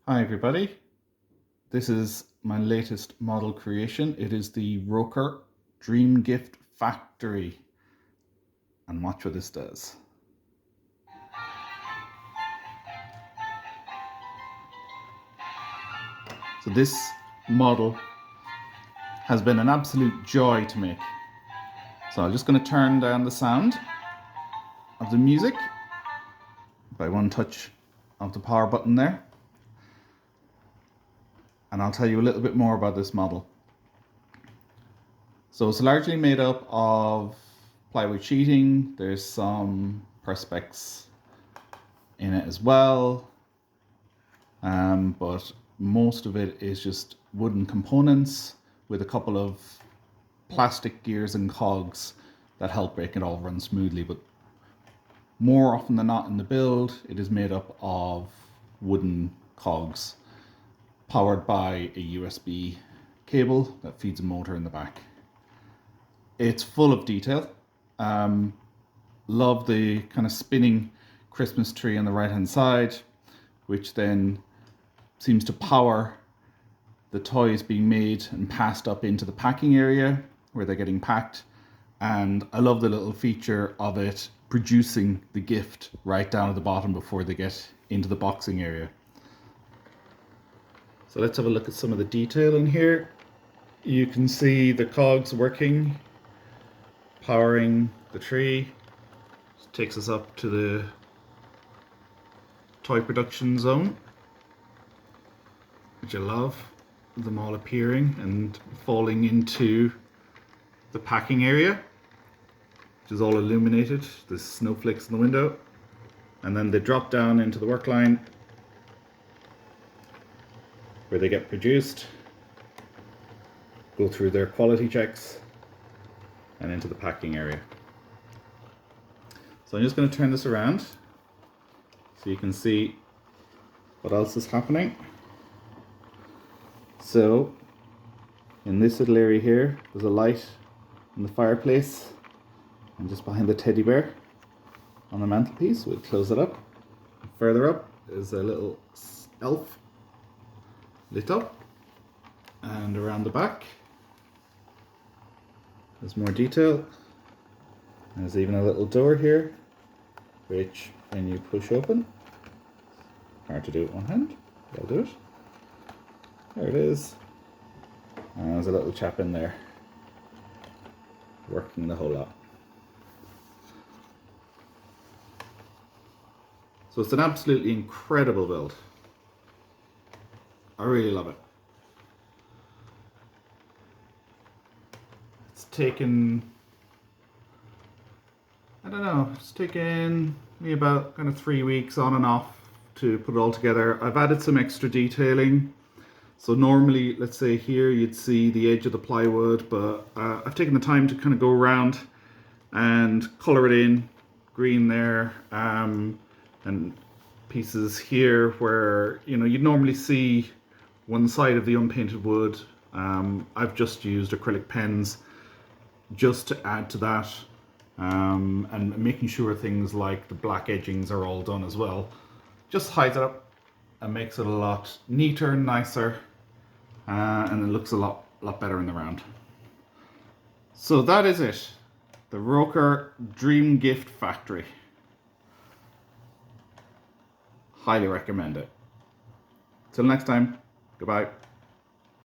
Hi everybody, this is my latest model creation. It is the ROKR Dream Gift Factory, and watch what this does. So this model has been an absolute joy to make. So I'm just going to turn down the sound of the music by one touch of the power button there. And I'll tell you a little bit more about this model. So it's largely made up of plywood sheeting. There's some perspex in it as well, but most of it is just wooden components with a couple of plastic gears and cogs that help make it all run smoothly. But more often than not in the build, it is made up of wooden cogs powered by a USB cable that feeds a motor in the back. It's full of detail. Love the kind of spinning Christmas tree on the right hand side, which then seems to power the toys being made and passed up into the packing area where they're getting packed. And I love the little feature of it producing the gift right down at the bottom before they get into the boxing area. So let's have a look at some of the detail in here. You can see the cogs working, powering the tree. This takes us up to the toy production zone, which I love, them all appearing and falling into the packing area, which is all illuminated. There's snowflakes in the window, and then they drop down into the work line where they get produced, go through their quality checks, and into the packing area. So I'm just going to turn this around so you can see what else is happening. So in this little area here, there's a light in the fireplace, and just behind the teddy bear on the mantelpiece, we'll close it up. Further up is a little elf lit up, and around the back there's more detail. There's even a little door here, which when you push open, hard to do with one hand, but I'll do it. There it is. And there's a little chap in there working the whole lot. So it's an absolutely incredible build. I really love it. It's taken, I don't know, it's taken me about kind of 3 weeks on and off to put it all together. I've added some extra detailing. So normally, let's say here, you'd see the edge of the plywood, but I've taken the time to kind of go around and color it in, green there, and pieces here where, you know, you'd normally see one side of the unpainted wood. I've just used acrylic pens just to add to that, and making sure things like the black edgings are all done as well. Just hides it up and makes it a lot neater and nicer, and it looks a lot better in the round. So that is it, the ROKR Dream Gift Factory. Highly recommend it. Till next time, goodbye.